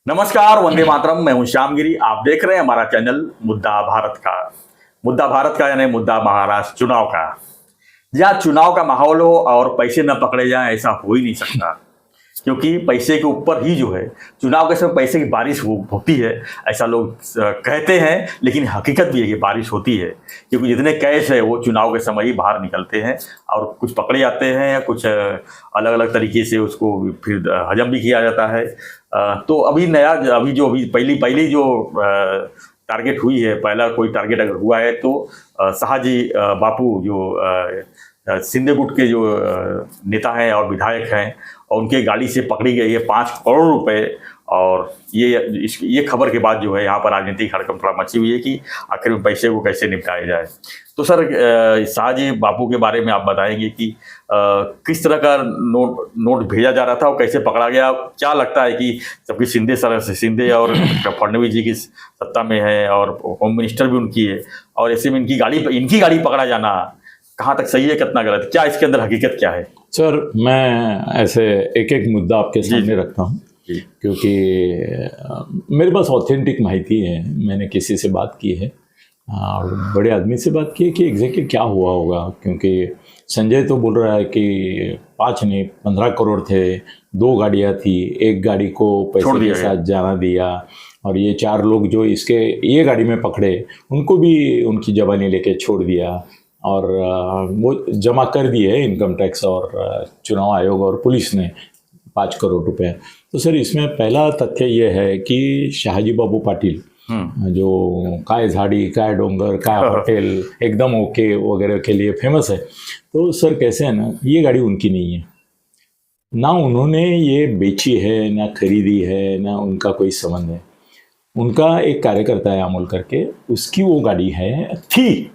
नमस्कार, वंदे मातरम। मैं हूं श्याम गिरी। आप देख रहे हैं हमारा चैनल मुद्दा भारत का यानी मुद्दा महाराष्ट्र चुनाव का। जहाँ चुनाव का माहौल हो और पैसे न पकड़े जाएं, ऐसा हो ही नहीं सकता, क्योंकि पैसे के ऊपर ही जो है चुनाव के समय पैसे की बारिश होती है। ऐसा लोग कहते हैं, लेकिन हकीकत भी है कि बारिश होती है, क्योंकि जितने कैश है वो चुनाव के समय ही बाहर निकलते हैं और कुछ पकड़े जाते हैं या कुछ अलग अलग तरीके से उसको फिर हजम भी किया जाता है। तो अभी पहली जो टारगेट हुई है, पहला कोई टारगेट अगर हुआ है तो शाहजी बापू जो सिंधे गुट के जो नेता हैं और विधायक हैं, और उनके गाड़ी से पकड़ी गई है 5 करोड़ रुपए। और ये खबर के बाद जो है यहाँ पर राजनीतिक हड़कंप मची हुई है कि आखिर में पैसे को कैसे निपटाया जाए। तो सर, शाहजी बापू के बारे में आप बताएंगे कि किस तरह का नोट भेजा जा रहा था और कैसे पकड़ा गया? क्या लगता है कि जबकि शिंदे और फडणवीस जी की सत्ता में है और होम मिनिस्टर भी उनकी है, और ऐसे में इनकी गाड़ी पकड़ा जाना कहाँ तक सही है, कितना गलत? क्या इसके अंदर हकीकत क्या है? सर, मैं ऐसे एक एक मुद्दा आपके सामने रखता हूँ, क्योंकि मेरे पास ऑथेंटिक माहिती है। मैंने किसी से बात की है और बड़े आदमी से बात की है कि एग्जैक्टली क्या हुआ होगा, क्योंकि संजय तो बोल रहा है कि 5 नहीं 15 करोड़ थे, 2 गाड़ियाँ थी, एक गाड़ी को पैसे के साथ जाना दिया, और ये 4 लोग जो ये गाड़ी में पकड़े उनको भी उनकी जबानी लेके छोड़ दिया, और वो जमा कर दिए इनकम टैक्स और चुनाव आयोग और पुलिस ने 5 करोड़ रुपए। तो सर, इसमें पहला तथ्य ये है कि शाहजी बापू पाटिल जो काय झाड़ी, काय डोंगर, काय होटल, एकदम ओके वगैरह के लिए फेमस है, तो सर कैसे है ना, ये गाड़ी उनकी नहीं है, ना उन्होंने ये बेची है, ना खरीदी है, ना उनका कोई संबंध है। उनका एक कार्यकर्ता है अमोल करके, उसकी वो गाड़ी थी।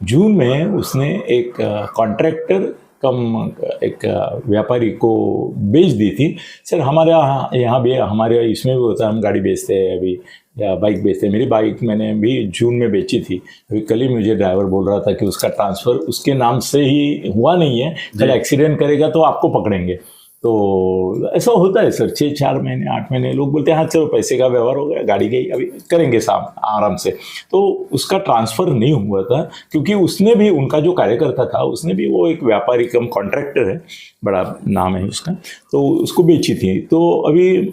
जून में उसने एक कॉन्ट्रैक्टर कम एक व्यापारी को बेच दी थी। सर, हमारे यहाँ भी, हमारे इसमें भी होता है, हम गाड़ी बेचते हैं अभी या बाइक बेचते हैं। मेरी बाइक मैंने भी जून में बेची थी। अभी कल ही मुझे ड्राइवर बोल रहा था कि उसका ट्रांसफ़र उसके नाम से ही हुआ नहीं है, कल एक्सीडेंट करेगा तो आपको पकड़ेंगे। तो ऐसा होता है सर, 4 महीने 8 महीने लोग बोलते हैं हाँ चलो पैसे का व्यवहार हो गया, गाड़ी गई, अभी करेंगे आराम से। तो उसका ट्रांसफ़र नहीं हुआ था, क्योंकि उसने भी, उनका जो कार्यकर्ता था उसने भी, वो एक व्यापारी कम कॉन्ट्रैक्टर है, बड़ा नाम है उसका, तो उसको बेची थी। तो अभी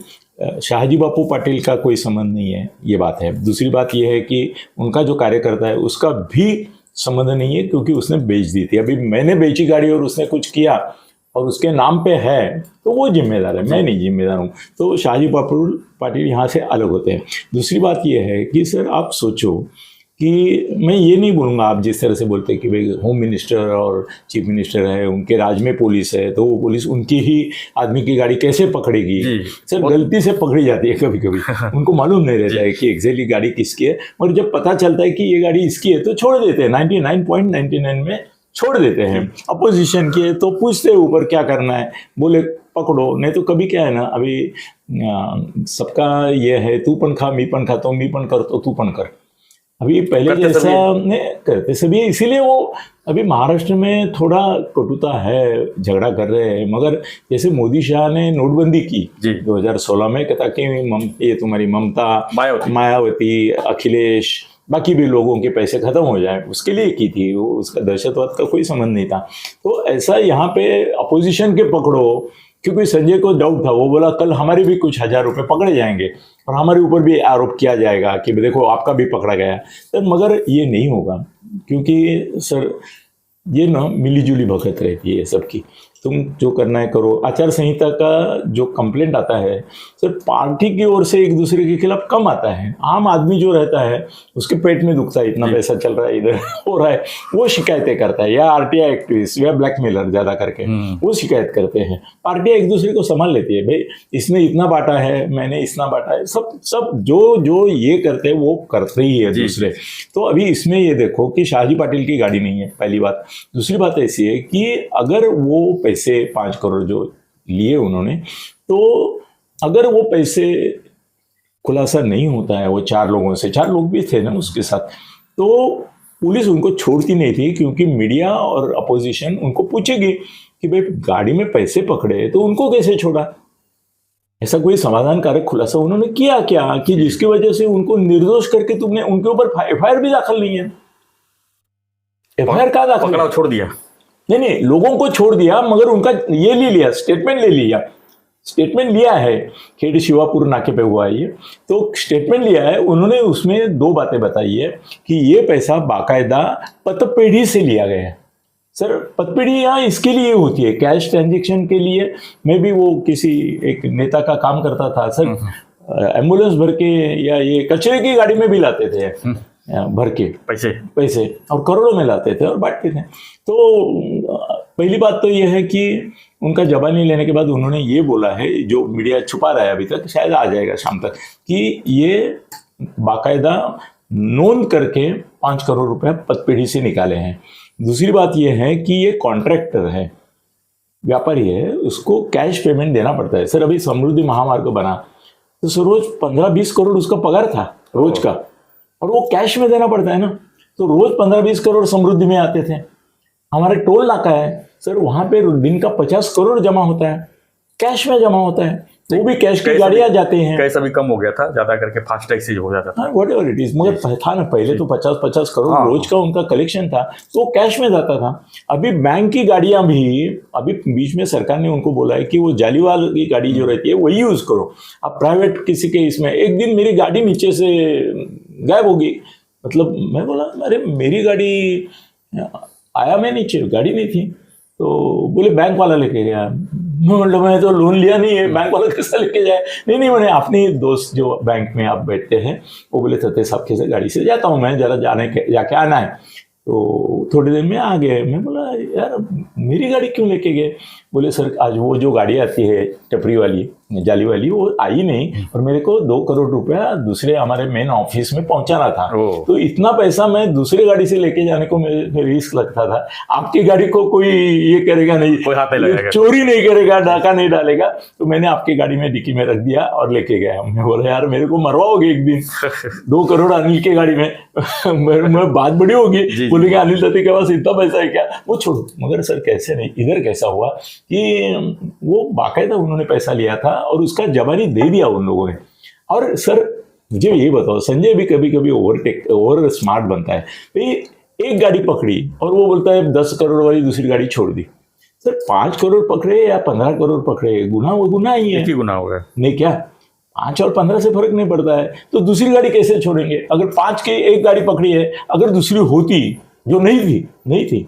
शाहजी बापू पाटिल का कोई संबंध नहीं है, ये बात है। दूसरी बात ये है कि उनका जो कार्यकर्ता है उसका भी संबंध नहीं है, क्योंकि उसने बेच दी थी। अभी मैंने बेची गाड़ी और उसने कुछ किया और उसके नाम पे है तो वो जिम्मेदार है, मैं नहीं जिम्मेदार हूँ। तो शाहजी बापू पाटिल यहाँ से अलग होते हैं। दूसरी बात ये है कि सर, आप सोचो कि मैं ये नहीं बोलूँगा, आप जिस तरह से बोलते हैं कि भाई होम मिनिस्टर और चीफ मिनिस्टर है, उनके राज में पुलिस है, तो वो पुलिस उनकी ही आदमी की गाड़ी कैसे पकड़ेगी? सर, गलती से पकड़ी जाती है कभी कभी, उनको मालूम नहीं रहता है कि एग्जैक्टली गाड़ी किसकी है, और जब पता चलता है कि ये गाड़ी इसकी है तो छोड़ देते हैं, 99.99 में छोड़ देते हैं। अपोजिशन के तो पूछते हैं ऊपर क्या करना है, बोले पकड़ो, नहीं तो कभी क्या है ना, अभी सबका ये है तू पण खा मी पण खातो, मी पण करतो तू पण कर। अभी पहले जैसा नहीं करते सभी, इसीलिए वो अभी महाराष्ट्र में थोड़ा कटुता है, झगड़ा कर रहे हैं। मगर जैसे मोदी शाह ने नोटबंदी की 2016 में, कहता कि ये तुम्हारी ममता, मायावती, अखिलेश, बाकी भी लोगों के पैसे खत्म हो जाए, उसके लिए की थी वो, उसका दहशतवाद का कोई संबंध नहीं था। तो ऐसा यहाँ पे अपोजिशन के पकड़ो, क्योंकि संजय को डाउट था, वो बोला कल हमारे भी कुछ 1000 रुपये पकड़े जाएंगे और हमारे ऊपर भी आरोप किया जाएगा कि देखो आपका भी पकड़ा गया। तो मगर ये नहीं होगा, क्योंकि सर ये ना मिलीजुली भगत रहती है सबकी, तुम जो करना है करो। आचार संहिता का जो कंप्लेंट आता है सर, पार्टी की ओर से एक दूसरे के खिलाफ कम आता है। आम आदमी जो रहता है उसके पेट में दुखता है, इतना पैसा चल रहा है, इधर हो रहा है, वो शिकायतें करता है, या आरटीआई एक्टिविस्ट या ब्लैकमेलर ज़्यादा करके वो शिकायत करते हैं। पार्टियाँ एक दूसरे को संभाल लेती है, भाई इसने इतना बांटा है, मैंने इतना बांटा है, सब जो ये करते हैं वो करते ही है दूसरे। तो अभी इसमें ये देखो कि शाहजी पाटिल की गाड़ी नहीं है, पहली बात। दूसरी बात ऐसी है कि अगर वो पैसे 5 करोड़ जो लिए उन्होंने, तो अगर वो पैसे खुलासा नहीं होता है वो 4 लोगों से, 4 लोग भी थे ना उसके साथ, तो पुलिस उनको छोड़ती नहीं थी, क्योंकि मीडिया और अपोजिशन उनको पूछेगी कि भाई गाड़ी में पैसे पकड़े तो उनको कैसे छोड़ा। ऐसा कोई समाधानकारक खुलासा उन्होंने किया क्या कि जिसकी वजह से उनको निर्दोष करके तुमने उनके ऊपर एफआईआर भी दाखिल नहीं है? एफआईआर कहाँ दाखिल? पकड़ा छोड़ दिया? नहीं, लोगों को छोड़ दिया, मगर उनका ये ले लिया, स्टेटमेंट ले लिया। स्टेटमेंट लिया है, खेड़ शिवापुर नाके पे हुआ है ये, तो स्टेटमेंट लिया है उन्होंने। उसमें 2 बातें बताई है कि ये पैसा बाकायदा पतपेढ़ी से लिया गया है। सर, पतपेढ़ी यहाँ इसके लिए होती है, कैश ट्रांजेक्शन के लिए। मैं भी वो किसी एक नेता का काम करता था सर, एम्बुलेंस भर के या ये कचरे की गाड़ी में भी लाते थे भर के पैसे और करोड़ों में लाते थे और बांटते थे। तो पहली बात तो यह है कि उनका जबानी लेने के बाद उन्होंने ये बोला है, जो मीडिया छुपा रहा है अभी तक, शायद आ जाएगा शाम तक, कि ये बाकायदा नोंद करके 5 करोड़ रुपए पतपेढ़ी से निकाले हैं। दूसरी बात यह है कि ये कॉन्ट्रैक्टर है, व्यापारी है, उसको कैश पेमेंट देना पड़ता है। सर, अभी समृद्धि महामार्ग बना तो सर रोज 15-20 करोड़ उसका पगार था रोज का, और वो कैश में देना पड़ता है ना। तो रोज 15-20 करोड़ समृद्धि में आते थे। हमारे टोल नाका है सर, वहां पे दिन का 50 करोड़ जमा होता है, कैश में जमा होता है, वो भी कैश की गाड़ियां जाते हैं। कैश अभी कम हो गया था, ज्यादा करके फास्टैग से हो जाता था। वट एवर इट इज, मगर था ना पहले तो 50-50 करोड़ रोज का उनका कलेक्शन था, तो कैश में जाता था। अभी बैंक की गाड़ियां भी, अभी बीच में सरकार ने उनको बोला है कि वो जालीवाल की गाड़ी जो रहती है वही यूज करो। अब प्राइवेट किसी के इसमें, एक दिन मेरी गाड़ी नीचे से गायब होगी, मतलब मैं बोला अरे मेरी गाड़ी, आया मैं नीचे, गाड़ी नहीं थी, तो बोले बैंक वाला लेके गया। मतलब मैं तो लोन लिया नहीं है, बैंक वाला कैसा लेके जाए? नहीं, मैंने अपने दोस्त जो बैंक में आप बैठते हैं वो बोले सत्य साहब के गाड़ी से जाता हूँ मैं, जरा जाके आना है। तो थोड़ी देर में आ गए। मैं बोला यार मेरी गाड़ी क्यों लेके गए? बोले सर आज वो जो गाड़ी आती है टपरी वाली, जाली वाली, वो आई नहीं और मेरे को 2 करोड़ रुपया दूसरे हमारे मेन ऑफिस में पहुंचाना था, तो इतना पैसा मैं दूसरी गाड़ी से लेके जाने को मेरे रिस्क लगता था। आपकी गाड़ी को कोई ये करेगा नहीं, कोई हाथ नहीं लगाएगा, चोरी नहीं करेगा, डाका नहीं डालेगा, तो मैंने आपकी गाड़ी में डिक्की में रख दिया और लेके गया। मैं बोला यार मेरे को मरवाओगे एक दिन, 2 करोड़ अनिल की गाड़ी में मैं बात बड़ी होगी, बोलेंगे अनिल दत्ती के पास इतना पैसा है क्या? वो छोड़ो। मगर सर कैसे नहीं, इधर कैसा हुआ कि वो बाकायदा उन्होंने पैसा लिया था और उसका जबानी दे दिया उन लोगों ने। और सर मुझे ये बताओ, संजय भी कभी कभी ओवर स्मार्ट बनता है। भाई एक गाड़ी पकड़ी और वो बोलता है 10 करोड़ वाली दूसरी गाड़ी छोड़ दी। सर 5 करोड़ पकड़े या 15 करोड़ पकड़े, गुना वो गुना ही है। गुना होगा नहीं क्या? 5 और 15 से फर्क नहीं पड़ता है, तो दूसरी गाड़ी कैसे छोड़ेंगे? अगर 5 की एक गाड़ी पकड़ी है, अगर दूसरी होती जो नहीं थी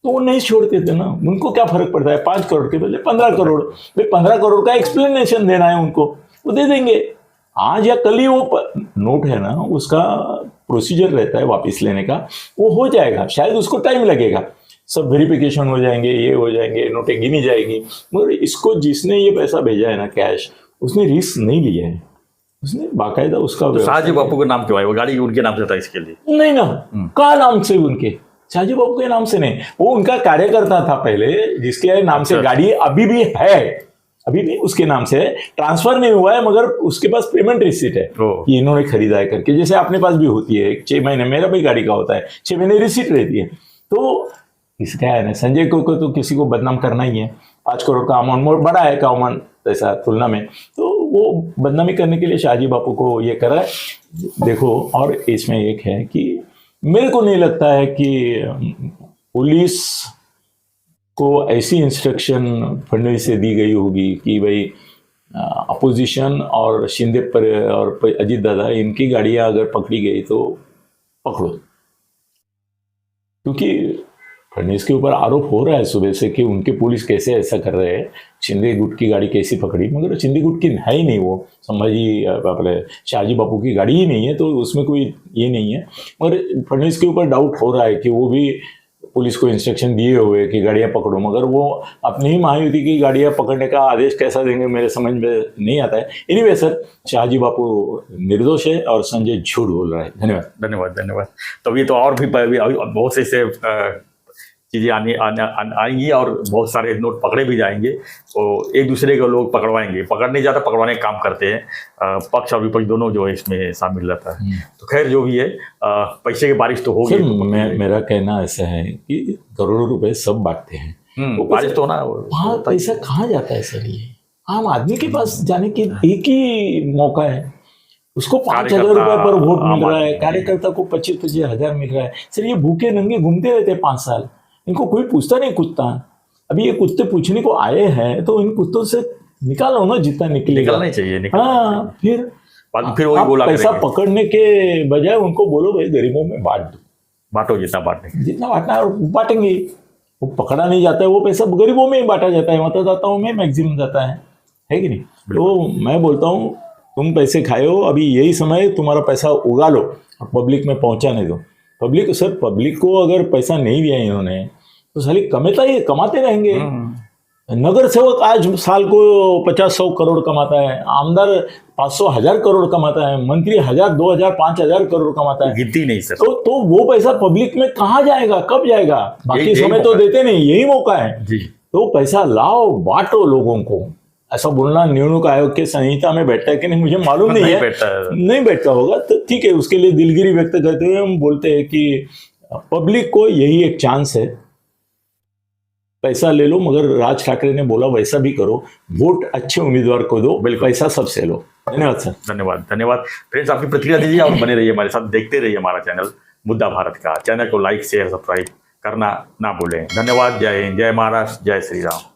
तो वो नहीं छोड़ते थे ना। उनको क्या फर्क पड़ता है? 5 करोड़ के बदले 15 करोड़, भाई 15 करोड़ का एक्सप्लेनेशन देना है उनको, वो दे देंगे। आज या कल ही वो नोट है ना, उसका प्रोसीजर रहता है वापस लेने का, वो हो जाएगा। शायद उसको टाइम लगेगा, सब वेरिफिकेशन हो जाएंगे, ये हो जाएंगे, नोटें गिनी जाएगी। मगर इसको जिसने ये पैसा भेजा है ना कैश, उसने रिस्क नहीं लिया है, उसने बाकायदा उसका। तो शाहजी बापू का नाम क्यों है? वो गाड़ी उनके नाम से था इसके लिए? नहीं ना, का नाम से उनके, शाहजी बापू के नाम से नहीं, वो उनका कार्यकर्ता था पहले, जिसके नाम से गाड़ी अभी भी है, अभी भी उसके नाम से ट्रांसफर नहीं हुआ है, मगर उसके पास पेमेंट रिसीट है कि इन्होंने खरीदा है करके। जैसे अपने पास भी होती है 6 महीने, मेरा भी गाड़ी का होता है 6 महीने रिसीट रहती है। तो इसका है ना, संजय को तो किसी को बदनाम करना ही है। 5 करोड़ का अमाउंट मोर बड़ा है का अमाउंट ऐसा तुलना में, तो वो बदनामी करने के लिए शाहजी बापू को ये करा है। देखो, और इसमें एक है कि मेरे को नहीं लगता है कि पुलिस को ऐसी इंस्ट्रक्शन फडणवीस से दी गई होगी कि भाई अपोजिशन और शिंदे पर और अजीत दादा, इनकी गाड़ियां अगर पकड़ी गई तो पकड़ो, क्योंकि फडणवीस के ऊपर आरोप हो रहा है सुबह से कि उनके पुलिस कैसे ऐसा कर रहे हैं, शिंदे गुट की गाड़ी कैसी पकड़ी, मगर शिंदे गुट की है ही नहीं, वो संभाजी अपने शाहजी बापू की गाड़ी ही नहीं है, तो उसमें कोई ये नहीं है। मगर फडणवीस के ऊपर डाउट हो रहा है कि वो भी पुलिस को इंस्ट्रक्शन दिए हुए कि गाड़ियां पकड़ो, मगर वो अपनी ही महायुति की गाड़ियां पकड़ने का आदेश कैसा देंगे मेरे समझ में नहीं आता है। एनीवे सर, शाहजी बापू निर्दोष है और संजय झूठ बोल रहा है। धन्यवाद। तो ये तो और भी बहुत से चीज़ें आएंगी और बहुत सारे नोट पकड़े भी जाएंगे, तो एक दूसरे को लोग पकड़वाएंगे, पकड़ने ज़्यादा पकड़वाने का काम करते हैं। पक्ष और विपक्ष दोनों जो है इसमें शामिल रहता है। तो खैर जो भी है, पैसे की बारिश तो होगी। मेरा कहना ऐसा है कि करोड़ों रुपए सब बांटते हैं, बारिश तो ना, वहाँ पैसा कहाँ जाता है सर? ये आम आदमी के पास जाने की एक ही मौका है। उसको 5,000 कार्यकर्ता, रुपए पर वोट आम मिल रहा है, आदमी। कार्यकर्ता को 25-25 हजार मिल रहा है। सर ये भूखे नंगे घूमते रहते हैं 5 साल, इनको कोई पूछता नहीं कुत्ता। अभी ये कुत्ते पूछने को आए हैं तो इन कुत्तों से निकालो ना जितना निकलेगा। निकलना ही चाहिए, निकलना हाँ, फिर फिर वही आप बोला पैसा करेंगे, पकड़ने के बजाय उनको बोलो भाई गरीबों में बांट दो, बांटो जितना बांटने। जितना बांटना है बांटेंगे। वो पकड़ा नहीं जाता है, वो पैसा गरीबों में ही बांटा जाता है, मतदाताओं में मैक्सिमम जाता है कि नहीं। तो मैं बोलता हूँ तुम पैसे खाओ, अभी यही समय तुम्हारा पैसा उगा लो और पब्लिक में पहुंचाने दो। पब्लिक सर, पब्लिक को अगर पैसा नहीं दिया इन्होंने तो साली कमाते रहेंगे। नगर सेवक आज साल को 50-100 करोड़ कमाता है, आमदार 500-1000 करोड़ कमाता है, मंत्री 1000, 2000, 5000 करोड़ कमाता है। गिनती नहीं सर। तो वो पैसा पब्लिक में कहाँ जाएगा, कब जाएगा? बाकी यही समय तो मौका देते नहीं, यही मौका है। जी। तो पैसा लाओ, बांटो लोगों को। ऐसा बोलना निवडणूक आयोग के संहिता में बैठता है कि नहीं मुझे मालूम नहीं है, नहीं बैठता होगा तो ठीक है, उसके लिए दिलगिरी व्यक्त करते हुए हम बोलते हैं कि पब्लिक को यही एक चांस है, पैसा ले लो मगर राज ठाकरे ने बोला वैसा भी करो, वोट अच्छे उम्मीदवार को दो, पैसा सबसे लो। धन्यवाद सर। धन्यवाद, धन्यवाद फ्रेंड्स, आपकी प्रतिक्रिया दीजिए और बने रहिए हमारे साथ, देखते रहिए हमारा चैनल मुद्दा भारत का। चैनल को लाइक शेयर सब्सक्राइब करना ना भूलें। धन्यवाद। जय हिंद, जय महाराष्ट्र, जय श्री राम।